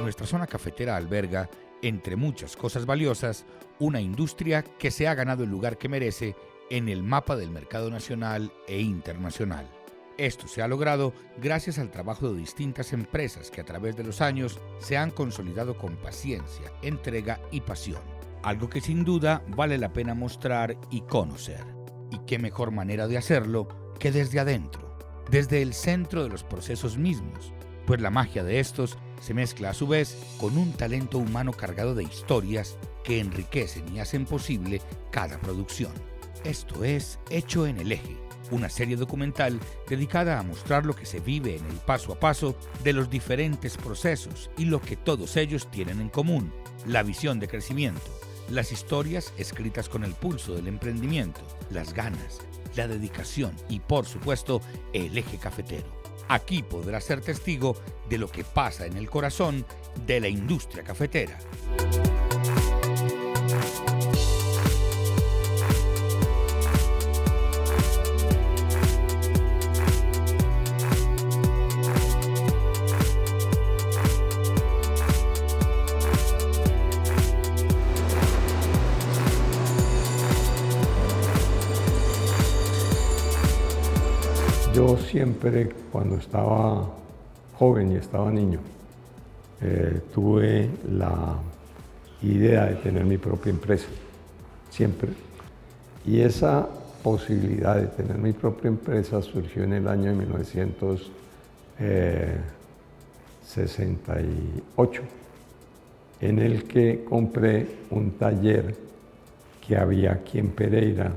Nuestra zona cafetera alberga, entre muchas cosas valiosas, una industria que se ha ganado el lugar que merece en el mapa del mercado nacional e internacional. Esto se ha logrado gracias al trabajo de distintas empresas que a través de los años se han consolidado con paciencia, entrega y pasión. Algo que sin duda vale la pena mostrar y conocer. Y qué mejor manera de hacerlo que desde adentro, desde el centro de los procesos mismos, pues la magia de estos se mezcla a su vez con un talento humano cargado de historias que enriquecen y hacen posible cada producción. Esto es Hecho en el Eje, una serie documental dedicada a mostrar lo que se vive en el paso a paso de los diferentes procesos y lo que todos ellos tienen en común: la visión de crecimiento, las historias escritas con el pulso del emprendimiento, las ganas, la dedicación y, por supuesto, el eje cafetero. Aquí podrás ser testigo de lo que pasa en el corazón de la industria cafetera. Yo siempre, cuando estaba joven y estaba niño, tuve la idea de tener mi propia empresa, siempre. Y esa posibilidad de tener mi propia empresa surgió en el año de 1968, en el que compré un taller que había aquí en Pereira,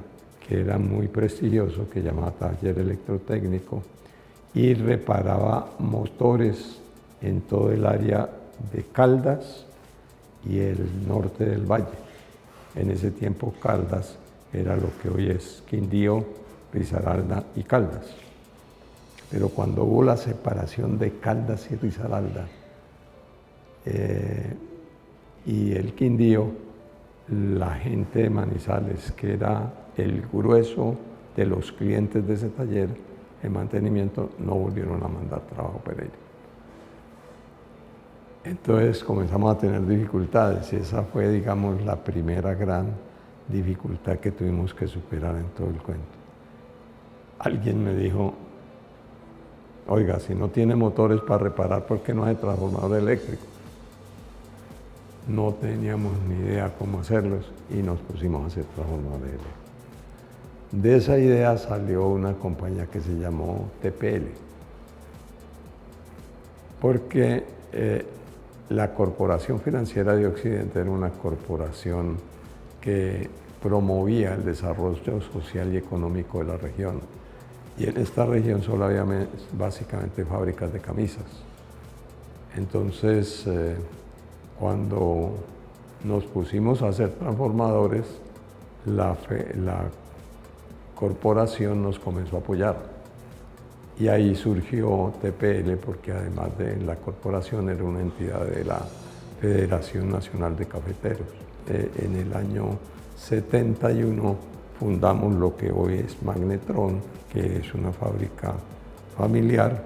que era muy prestigioso, que llamaba Taller Electrotécnico, y reparaba motores en todo el área de Caldas y el norte del valle. En ese tiempo Caldas era lo que hoy es Quindío, Risaralda y Caldas. Pero cuando hubo la separación de Caldas y Risaralda y el Quindío, la gente de Manizales, que era el grueso de los clientes de ese taller en mantenimiento, no volvieron a mandar trabajo a Pereira. Entonces comenzamos a tener dificultades y esa fue, digamos, la primera gran dificultad que tuvimos que superar en todo el cuento. Alguien me dijo: oiga, si no tiene motores para reparar, ¿por qué no hace transformador eléctrico? No teníamos ni idea cómo hacerlos y nos pusimos a hacer transformadores eléctricos. De esa idea salió una compañía que se llamó TPL, porque la Corporación Financiera de Occidente era una corporación que promovía el desarrollo social y económico de la región. Y en esta región solo había básicamente fábricas de camisas. Entonces, cuando nos pusimos a hacer transformadores, la corporación nos comenzó a apoyar. Y ahí surgió TPL, porque además de la corporación era una entidad de la Federación Nacional de Cafeteros. En el año 71 fundamos lo que hoy es Magnetron, que es una fábrica familiar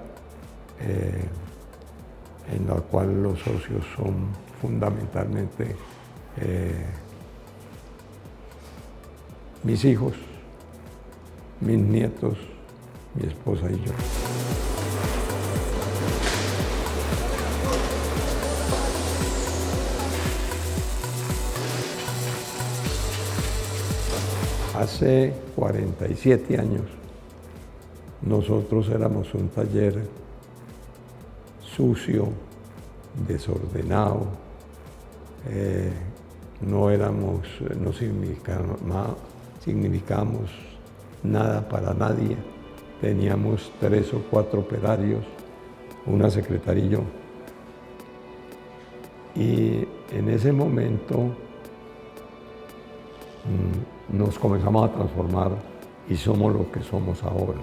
en la cual los socios son fundamentalmente mis hijos, mis nietos, mi esposa y yo. Hace 47 años nosotros éramos un taller sucio, desordenado, no significábamos nada para nadie. Teníamos 3 o 4 operarios, una secretaria y yo. Y en ese momento nos comenzamos a transformar y somos lo que somos ahora.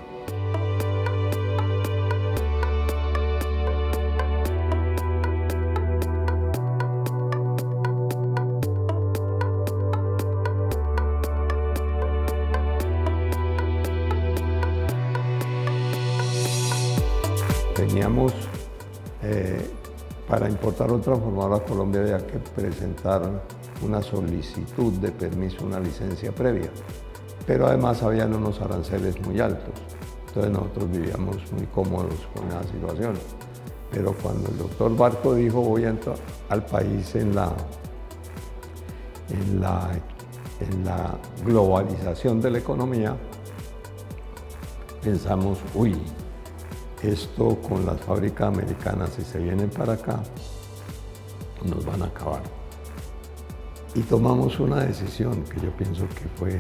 Teníamos, para importar un transformador a Colombia había que presentar una solicitud de permiso, una licencia previa, pero además habían unos aranceles muy altos, entonces nosotros vivíamos muy cómodos con esa situación. Pero cuando el doctor Barco dijo voy a entrar al país en la globalización de la economía, pensamos, uy, esto con las fábricas americanas, si se vienen para acá, nos van a acabar. Y tomamos una decisión que yo pienso que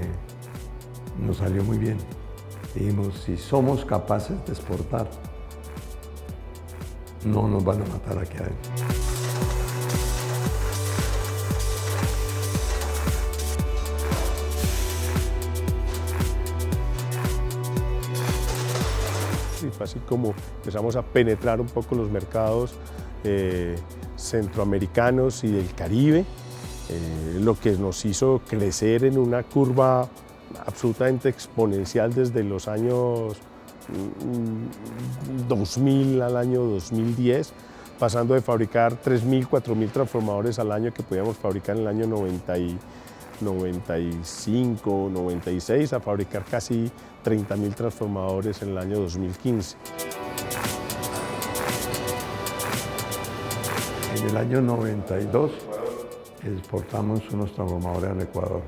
nos salió muy bien. Dijimos, si somos capaces de exportar, no nos van a matar aquí adentro. Y fue así como empezamos a penetrar un poco los mercados centroamericanos y del Caribe, lo que nos hizo crecer en una curva absolutamente exponencial desde los años 2000 al año 2010, pasando de fabricar 3.000, 4.000 transformadores al año que podíamos fabricar en el año 95, 96, a fabricar casi 30.000 transformadores en el año 2015. En el año 92 exportamos unos transformadores al Ecuador,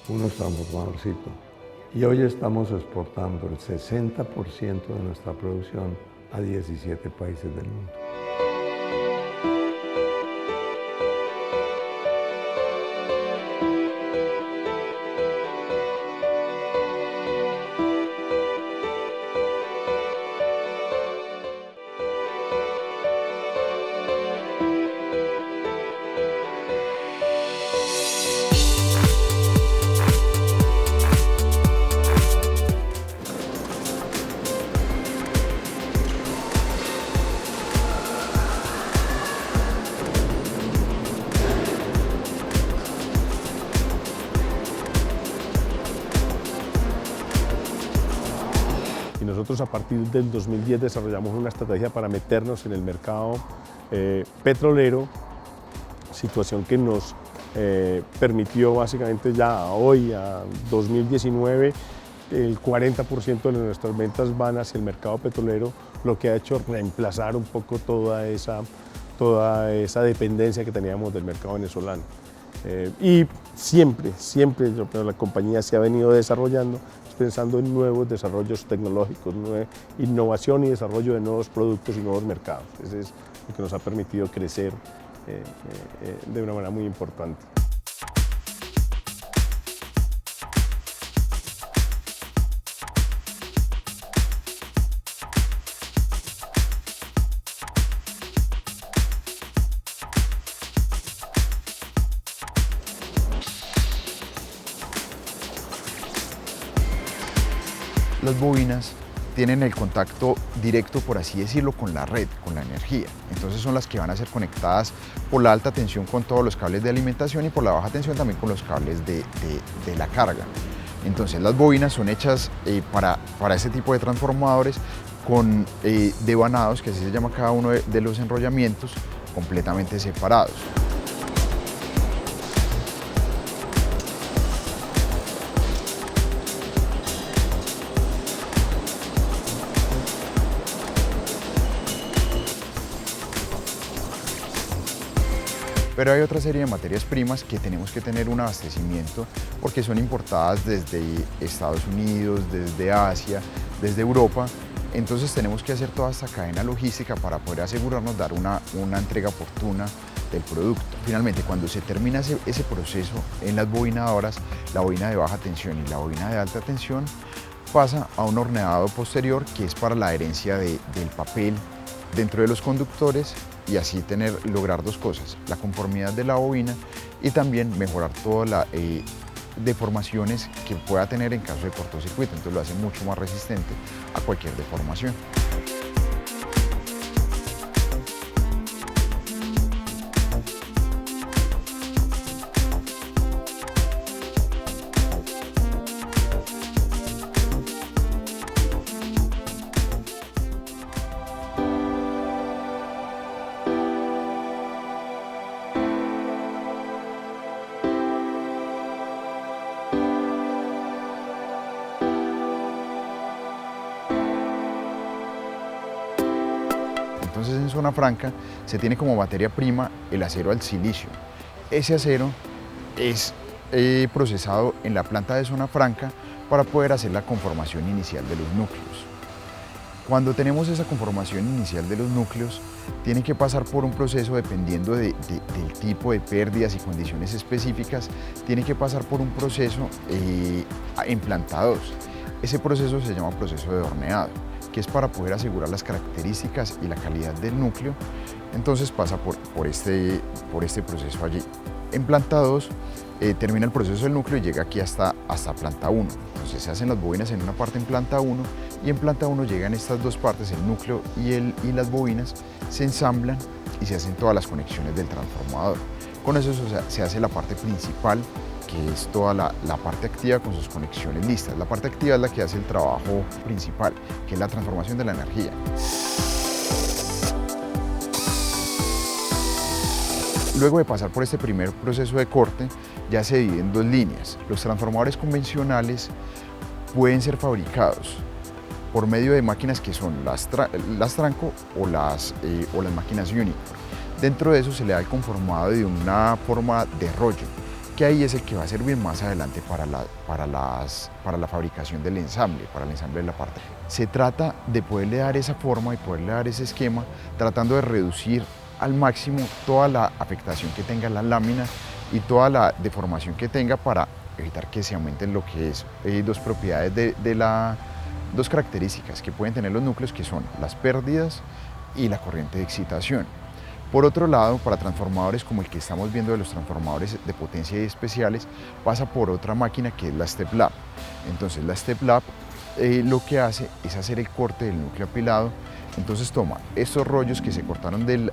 unos transformadorcitos. Y hoy estamos exportando el 60% de nuestra producción a 17 países del mundo. Y nosotros a partir del 2010 desarrollamos una estrategia para meternos en el mercado petrolero, situación que nos permitió básicamente ya hoy, a 2019, el 40% de nuestras ventas van hacia el mercado petrolero, lo que ha hecho reemplazar un poco toda esa dependencia que teníamos del mercado venezolano. Y siempre la compañía se ha venido desarrollando, pensando en nuevos desarrollos tecnológicos, innovación y desarrollo de nuevos productos y nuevos mercados. Eso es lo que nos ha permitido crecer de una manera muy importante. Las bobinas tienen el contacto directo, por así decirlo, con la red, con la energía. Entonces son las que van a ser conectadas por la alta tensión con todos los cables de alimentación y por la baja tensión también con los cables de la carga. Entonces las bobinas son hechas para ese tipo de transformadores con devanados, que así se llama cada uno de los enrollamientos, completamente separados. Pero hay otra serie de materias primas que tenemos que tener un abastecimiento porque son importadas desde Estados Unidos, desde Asia, desde Europa. Entonces tenemos que hacer toda esta cadena logística para poder asegurarnos dar una entrega oportuna del producto. Finalmente, cuando se termina ese proceso en las bobinadoras, la bobina de baja tensión y la bobina de alta tensión pasa a un horneado posterior que es para la adherencia del papel dentro de los conductores y así lograr dos cosas, la conformidad de la bobina y también mejorar toda deformaciones que pueda tener en caso de cortocircuito, entonces lo hace mucho más resistente a cualquier deformación. Entonces en Zona Franca se tiene como materia prima el acero al silicio. Ese acero es procesado en la planta de Zona Franca para poder hacer la conformación inicial de los núcleos. Cuando tenemos esa conformación inicial de los núcleos, tienen que pasar por un proceso, dependiendo del tipo de pérdidas y condiciones específicas, tienen que pasar por un proceso en planta 2. Ese proceso se llama proceso de horneado, que es para poder asegurar las características y la calidad del núcleo. Entonces pasa por este proceso allí. En planta 2 termina el proceso del núcleo y llega aquí hasta planta 1. Entonces se hacen las bobinas en una parte en planta 1 y en planta 1 llegan estas dos partes, el núcleo y las bobinas, se ensamblan y se hacen todas las conexiones del transformador. Con eso se hace la parte principal, que es toda la parte activa con sus conexiones listas. La parte activa es la que hace el trabajo principal, que es la transformación de la energía. Luego de pasar por este primer proceso de corte, ya se divide en dos líneas. Los transformadores convencionales pueden ser fabricados por medio de máquinas que son las Tranco o las máquinas Unicore. Dentro de eso se le da el conformado de una forma de rollo, que ahí es el que va a servir más adelante para la fabricación del ensamble, para el ensamble de la parte. Se trata de poderle dar esa forma y poderle dar ese esquema, tratando de reducir al máximo toda la afectación que tenga la lámina y toda la deformación que tenga, para evitar que se aumenten lo que es dos propiedades dos características que pueden tener los núcleos, que son las pérdidas y la corriente de excitación. Por otro lado, para transformadores como el que estamos viendo, de los transformadores de potencia y especiales, pasa por otra máquina que es la Step Lab. Entonces la Step Lab lo que hace es hacer el corte del núcleo apilado. Entonces toma estos rollos que se cortaron de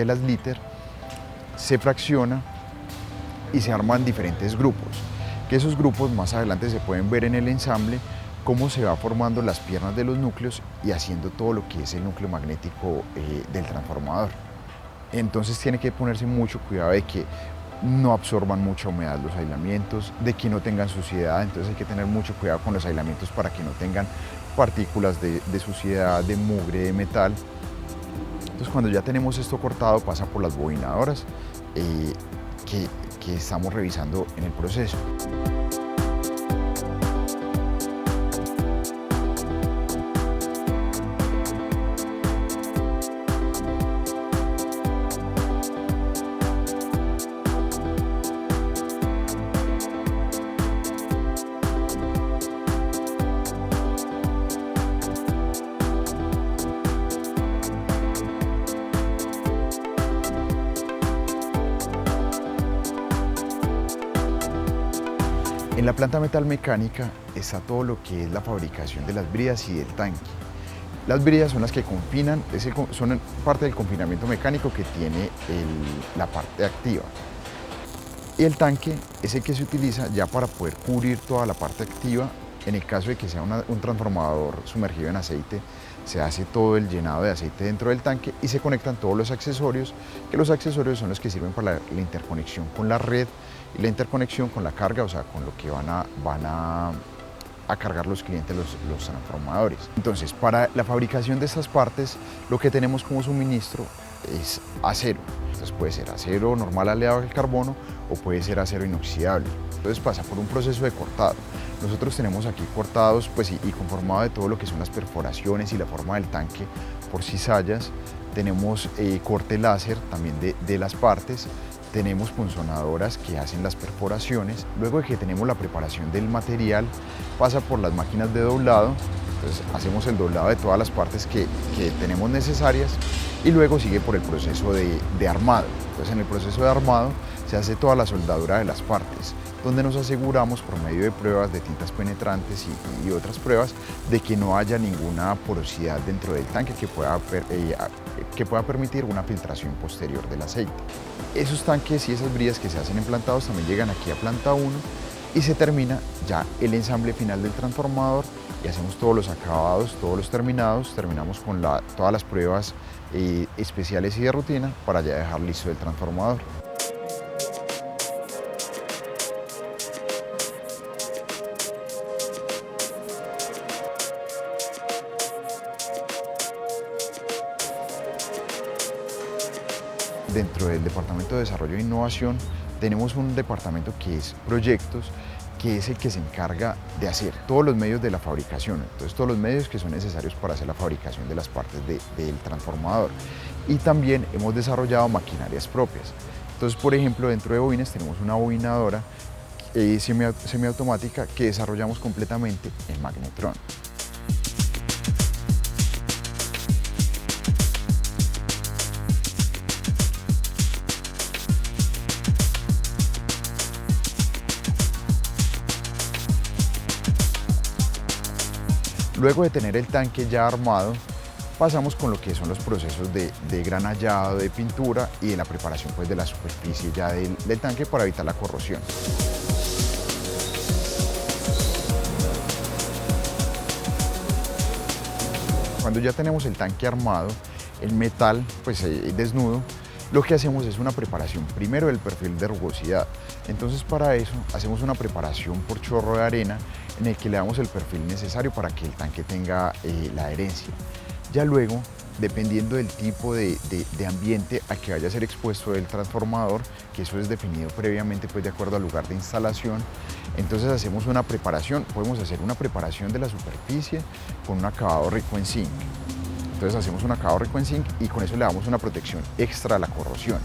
las líter, se fracciona y se arman diferentes grupos, que esos grupos más adelante se pueden ver en el ensamble, cómo se va formando las piernas de los núcleos y haciendo todo lo que es el núcleo magnético del transformador. Entonces tiene que ponerse mucho cuidado de que no absorban mucha humedad los aislamientos, de que no tengan suciedad. Entonces hay que tener mucho cuidado con los aislamientos para que no tengan partículas de suciedad, de mugre, de metal. Entonces cuando ya tenemos esto cortado, pasa por las bobinadoras que estamos revisando en el proceso. En la planta metalmecánica está todo lo que es la fabricación de las bridas y del tanque. Las bridas son las que confinan, son parte del confinamiento mecánico que tiene la parte activa. Y el tanque es el que se utiliza ya para poder cubrir toda la parte activa. En el caso de que sea un transformador sumergido en aceite, se hace todo el llenado de aceite dentro del tanque y se conectan todos los accesorios, que los accesorios son los que sirven para la interconexión con la red y la interconexión con la carga, o sea, con lo que van a cargar los clientes los transformadores. Entonces, para la fabricación de estas partes, lo que tenemos como suministro es acero. Entonces puede ser acero normal aleado al carbono o puede ser acero inoxidable. Entonces pasa por un proceso de cortado. Nosotros tenemos aquí cortados y conformado de todo lo que son las perforaciones y la forma del tanque por cizallas. Tenemos corte láser también de las partes. Tenemos punzonadoras que hacen las perforaciones. Luego de que tenemos la preparación del material, pasa por las máquinas de doblado. Entonces hacemos el doblado de todas las partes que tenemos necesarias y luego sigue por el proceso de armado. Entonces en el proceso de armado se hace toda la soldadura de las partes, donde nos aseguramos por medio de pruebas de tintas penetrantes y otras pruebas de que no haya ninguna porosidad dentro del tanque que pueda permitir una filtración posterior del aceite. Esos tanques y esas brillas que se hacen en plantados también llegan aquí a planta 1 y se termina ya el ensamble final del transformador y hacemos todos los acabados, todos los terminados, terminamos con todas las pruebas especiales y de rutina para ya dejar listo el transformador. Dentro del Departamento de Desarrollo e Innovación tenemos un departamento que es proyectos, que es el que se encarga de hacer todos los medios de la fabricación, entonces todos los medios que son necesarios para hacer la fabricación de las partes del transformador. Y también hemos desarrollado maquinarias propias. Entonces, por ejemplo, dentro de bobinas tenemos una bobinadora semiautomática que desarrollamos completamente en Magnetron. Luego de tener el tanque ya armado, pasamos con lo que son los procesos de granallado, de pintura y de la preparación pues, de la superficie ya del tanque para evitar la corrosión. Cuando ya tenemos el tanque armado, el metal pues, desnudo, lo que hacemos es una preparación primero del perfil de rugosidad. Entonces para eso hacemos una preparación por chorro de arena en el que le damos el perfil necesario para que el tanque tenga la adherencia. Ya luego, dependiendo del tipo de ambiente a que vaya a ser expuesto el transformador, que eso es definido previamente pues, de acuerdo al lugar de instalación, entonces hacemos una preparación, podemos hacer una preparación de la superficie con un acabado rico en zinc. Entonces hacemos un acabado rico en zinc y con eso le damos una protección extra a la corrosión.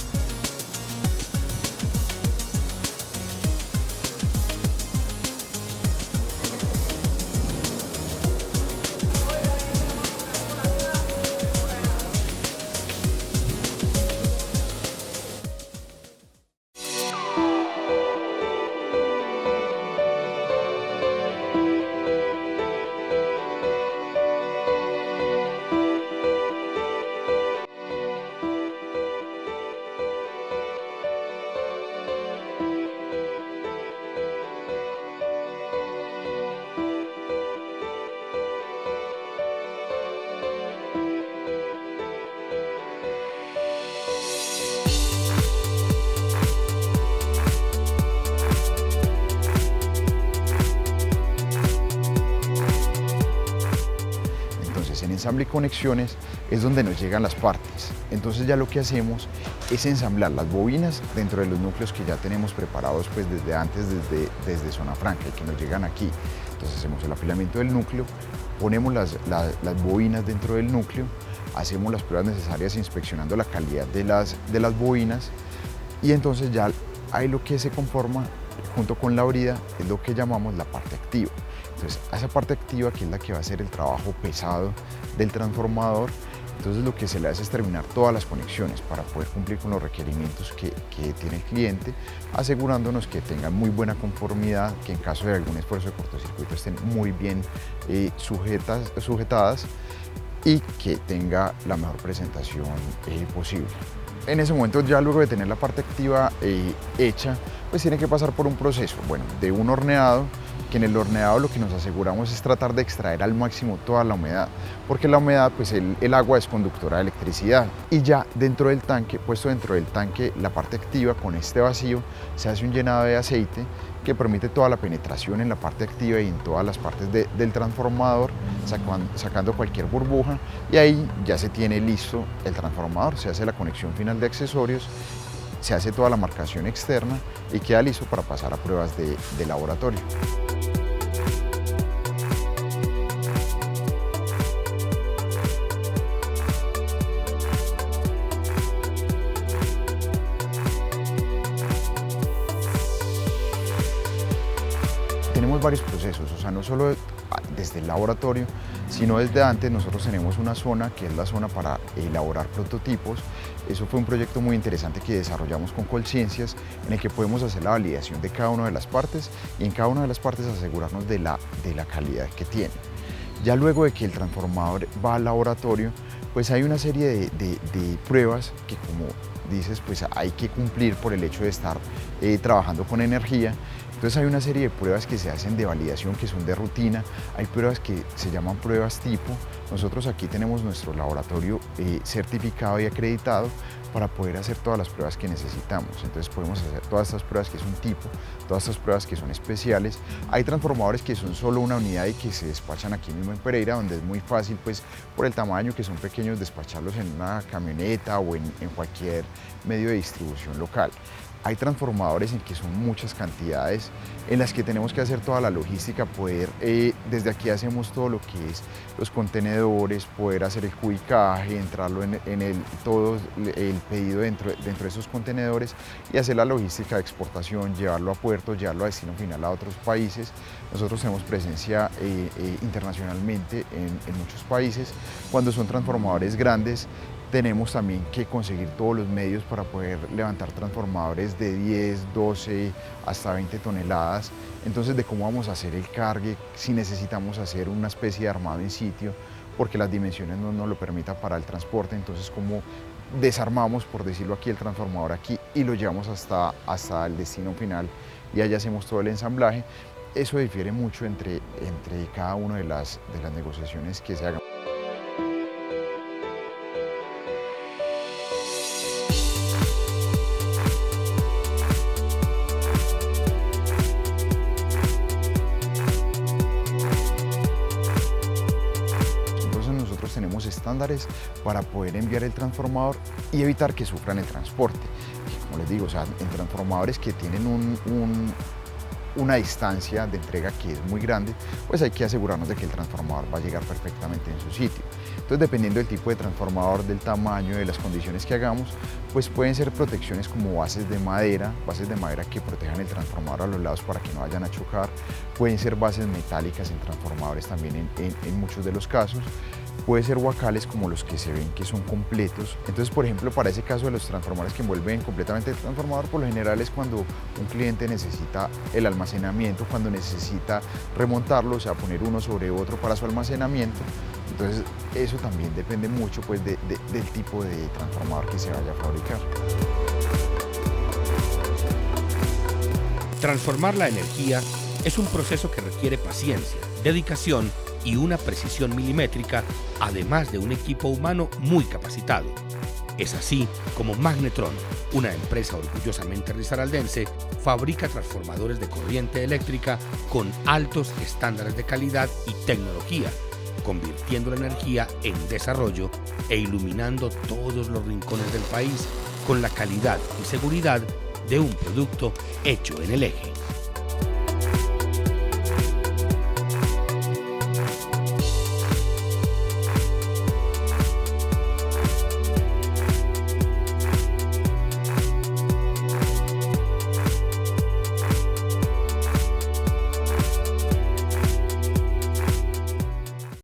En ensamble y conexiones es donde nos llegan las partes. Entonces ya lo que hacemos es ensamblar las bobinas dentro de los núcleos que ya tenemos preparados pues desde antes, desde zona franca y que nos llegan aquí. Entonces hacemos el afilamiento del núcleo, ponemos las bobinas dentro del núcleo, hacemos las pruebas necesarias inspeccionando la calidad de las bobinas y entonces ya ahí lo que se conforma junto con la brida es lo que llamamos la parte activa. Entonces, a esa parte activa, que es la que va a hacer el trabajo pesado del transformador, entonces lo que se le hace es terminar todas las conexiones para poder cumplir con los requerimientos que tiene el cliente, asegurándonos que tengan muy buena conformidad, que en caso de algún esfuerzo de cortocircuito estén muy bien sujetadas y que tenga la mejor presentación posible. En ese momento, ya luego de tener la parte activa hecha, pues tiene que pasar por un proceso, bueno, de un horneado, que en el horneado lo que nos aseguramos es tratar de extraer al máximo toda la humedad, porque la humedad, pues el agua es conductora de electricidad. Y ya dentro del tanque, puesto dentro del tanque la parte activa con este vacío, se hace un llenado de aceite que permite toda la penetración en la parte activa y en todas las partes del transformador, sacando cualquier burbuja, y ahí ya se tiene listo el transformador, se hace la conexión final de accesorios, se hace toda la marcación externa y queda listo para pasar a pruebas de laboratorio. Tenemos varios procesos, o sea, no solo desde el laboratorio, sino desde antes nosotros tenemos una zona que es la zona para elaborar prototipos, Eso fue un proyecto muy interesante que desarrollamos con Colciencias, en el que podemos hacer la validación de cada una de las partes y en cada una de las partes asegurarnos de la calidad que tiene. Ya luego de que el transformador va al laboratorio, pues hay una serie de pruebas que, como dices, pues hay que cumplir por el hecho de estar trabajando con energía. Entonces hay una serie de pruebas que se hacen de validación, que son de rutina. Hay pruebas que se llaman pruebas tipo. Nosotros aquí tenemos nuestro laboratorio certificado y acreditado para poder hacer todas las pruebas que necesitamos. Entonces podemos hacer todas estas pruebas que son tipo, todas estas pruebas que son especiales. Hay transformadores que son solo una unidad y que se despachan aquí mismo en Pereira, donde es muy fácil, pues por el tamaño que son pequeños, despacharlos en una camioneta o en cualquier medio de distribución local. Hay transformadores en que son muchas cantidades, en las que tenemos que hacer toda la logística, poder, desde aquí hacemos todo lo que es los contenedores, poder hacer el cubicaje, entrarlo todo el pedido dentro de esos contenedores y hacer la logística de exportación, llevarlo a puerto, llevarlo a destino final a otros países. Nosotros tenemos presencia internacionalmente en muchos países. Cuando son transformadores grandes, tenemos también que conseguir todos los medios para poder levantar transformadores de 10, 12, hasta 20 toneladas. Entonces, de cómo vamos a hacer el cargue, si necesitamos hacer una especie de armado en sitio, porque las dimensiones no nos lo permitan para el transporte. Entonces, cómo desarmamos, por decirlo aquí, el transformador aquí y lo llevamos hasta el destino final y allá hacemos todo el ensamblaje. Eso difiere mucho entre cada una de las negociaciones que se hagan. Tenemos estándares para poder enviar el transformador y evitar que sufran el transporte. Como les digo, o sea, en transformadores que tienen una distancia de entrega que es muy grande, pues hay que asegurarnos de que el transformador va a llegar perfectamente en su sitio. Entonces, dependiendo del tipo de transformador, del tamaño, de las condiciones que hagamos, pues pueden ser protecciones como bases de madera que protejan el transformador a los lados para que no vayan a chocar. Pueden ser bases metálicas en transformadores también en muchos de los casos. Puede ser huacales como los que se ven que son completos. Entonces, por ejemplo, para ese caso de los transformadores que envuelven completamente el transformador, por lo general es cuando un cliente necesita el almacenamiento, cuando necesita remontarlo, o sea, poner uno sobre otro para su almacenamiento. Entonces, eso también depende mucho, pues, del tipo de transformador que se vaya a fabricar. Transformar la energía es un proceso que requiere paciencia, dedicación y una precisión milimétrica, además de un equipo humano muy capacitado. Es así como Magnetron, una empresa orgullosamente risaraldense, fabrica transformadores de corriente eléctrica con altos estándares de calidad y tecnología, convirtiendo la energía en desarrollo e iluminando todos los rincones del país con la calidad y seguridad de un producto hecho en el eje.